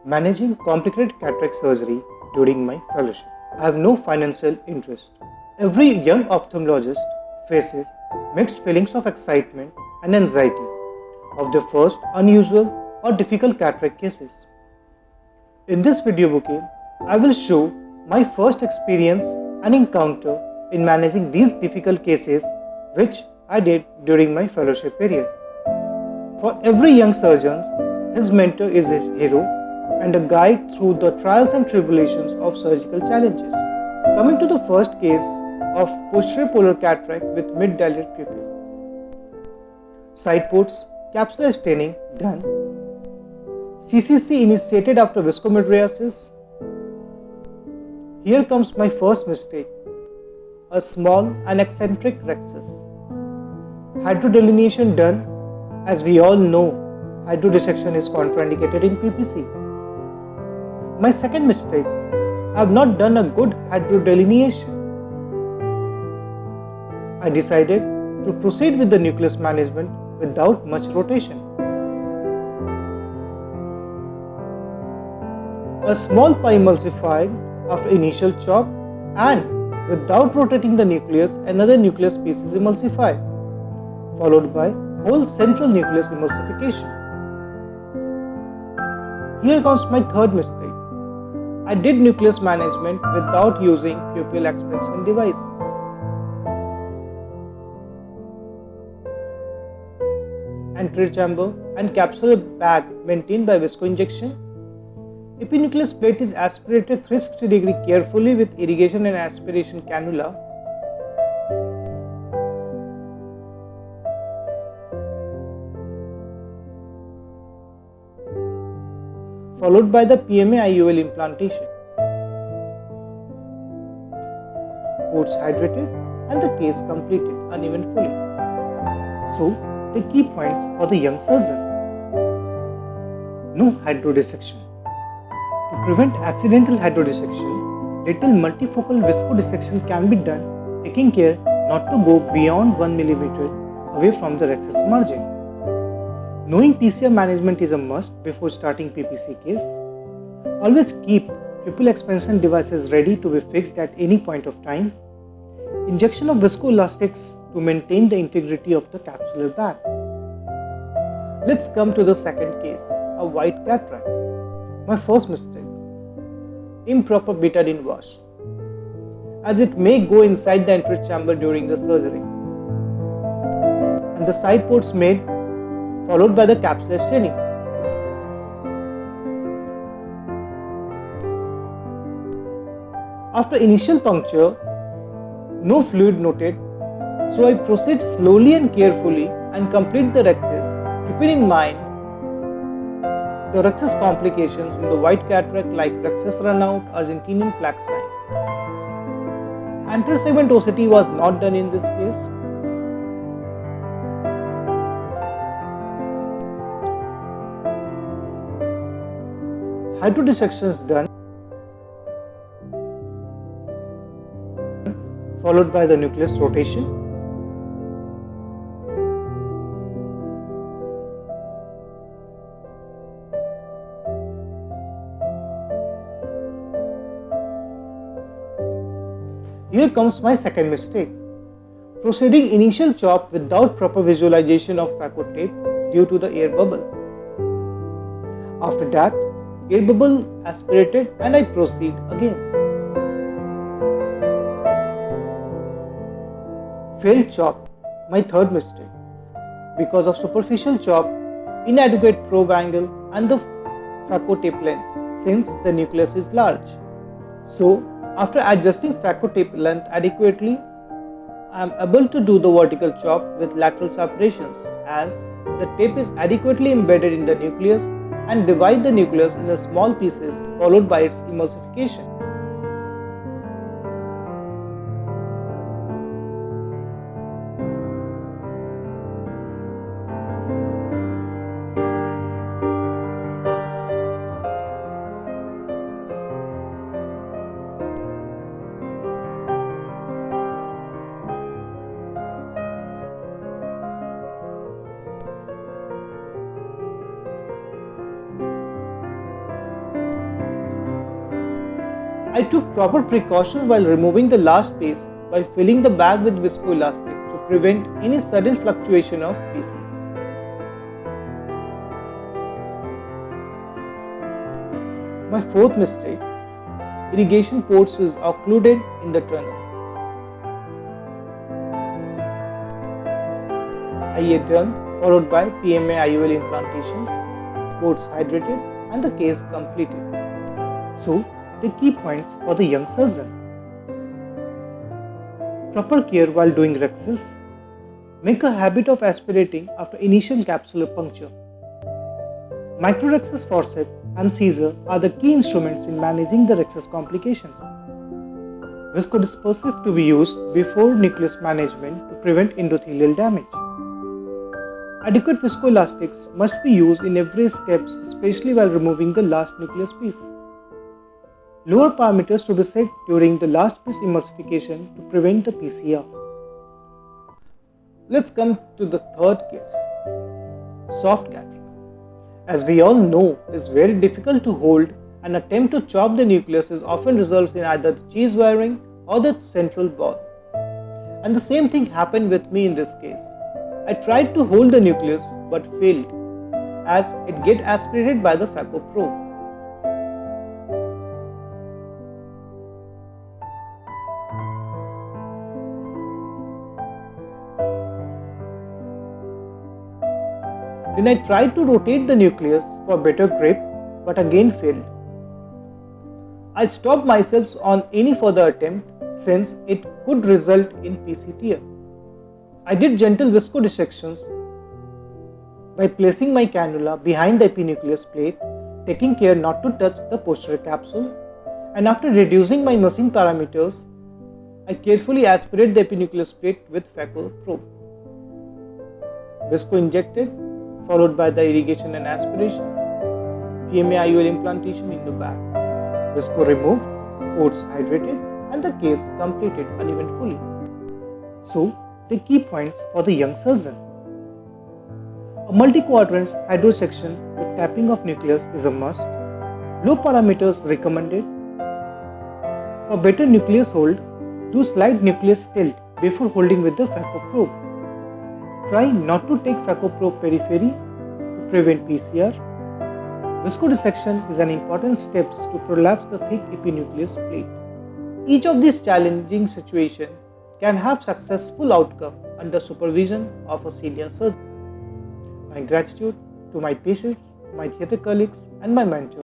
managing complicated cataract surgery during my fellowship. I have no financial interest. Every young ophthalmologist faces mixed feelings of excitement and anxiety of their first unusual or difficult cataract cases. In this video bouquet, I will show my first experience and encounter in managing these difficult cases which I did during my fellowship period. For every young surgeon, his mentor is his hero and a guide through the trials and tribulations of surgical challenges. Coming to the first case of posterior polar cataract with mid-dilate pupil. Side ports, capsular staining done. CCC initiated after viscometriasis. Here comes my first mistake, a small and eccentric rhexis. Hydrodelineation done. As we all know, hydrodissection is contraindicated in PPC. My second mistake, I have not done a good hydrodelineation. I decided to proceed with the nucleus management without much rotation. A small pie emulsified after initial chop and without rotating the nucleus, another nucleus piece is emulsified, followed by whole central nucleus emulsification. Here comes my third mistake. I did nucleus management without using pupil expansion device. Anterior chamber and capsular bag maintained by viscoinjection. Epinucleus plate is aspirated 360 degree carefully with irrigation and aspiration cannula. Followed by the PMA IOL implantation. Ports hydrated and the case completed uneventfully. So, the key points for the young surgeon. No hydrodissection. To prevent accidental hydrodissection, little multifocal viscodissection can be done, taking care not to go beyond 1 mm away from the rhexis margin. Knowing PCR management is a must before starting PPC case. Always keep pupil expansion devices ready to be fixed at any point of time. Injection of viscoelastics to maintain the integrity of the capsular bag. Let's come to the second case, a white cataract. My first mistake, improper betadine wash, as it may go inside the anterior chamber during the surgery, and the side ports made, followed by the capsular staining. After initial puncture, no fluid noted, so I proceed slowly and carefully and complete the rhexis, keeping in mind the rhexis complications in the white cataract like rhexis runout, Argentinian flag sign. Anterior segment OCT was not done in this case. Hydrodissection is done, followed by the nucleus rotation. Here comes my second mistake, proceeding initial chop without proper visualization of phaco tape due to the air bubble. After that, air bubble aspirated and I proceed again. Failed chop, my third mistake, because of superficial chop, inadequate probe angle and the phaco tape length since the nucleus is large. So, after adjusting phaco tape length adequately, I am able to do the vertical chop with lateral separations as the tape is adequately embedded in the nucleus and divide the nucleus into small pieces followed by its emulsification. I took proper precaution while removing the last piece by filling the bag with viscoelastic to prevent any sudden fluctuation of PC. My fourth mistake, irrigation ports is occluded in the tunnel. IA turn followed by PMA IOL implantations, ports hydrated and the case completed. So, the key points for the young surgeon. Proper care while doing rhexis. Make a habit of aspirating after initial capsular puncture. Microrhexis forceps and Caesar are the key instruments in managing the rhexis complications. Viscodispersive to be used before nucleus management to prevent endothelial damage. Adequate viscoelastics must be used in every step, especially while removing the last nucleus piece. Lower parameters to be set during the last piece emulsification to prevent the PCR. Let's come to the third case, soft cataract. As we all know, it's very difficult to hold. An attempt to chop the nucleus often results in either the cheese wiring or the central ball. And the same thing happened with me in this case. I tried to hold the nucleus but failed as it get aspirated by the phaco probe. Then I tried to rotate the nucleus for better grip but again failed. I stopped myself on any further attempt since it could result in PC tear. I did gentle viscodissections by placing my cannula behind the epinucleus plate, taking care not to touch the posterior capsule, and after reducing my machine parameters, I carefully aspirate the epinucleus plate with phaco probe. Visco injected, followed by the irrigation and aspiration, PMA IOL implantation in the bag. Visco removed, ports hydrated, and the case completed uneventfully. So, the key points for the young surgeon. A multi-quadrants hydrosection with tapping of nucleus is a must. Low parameters recommended. For better nucleus hold, do slight nucleus tilt before holding with the phaco probe. Try not to take phaco probe periphery to prevent PCR. Viscodissection is an important step to prolapse the thick epinucleus plate. Each of these challenging situations can have successful outcome under supervision of a senior surgeon. My gratitude to my patients, my theatre colleagues and my mentor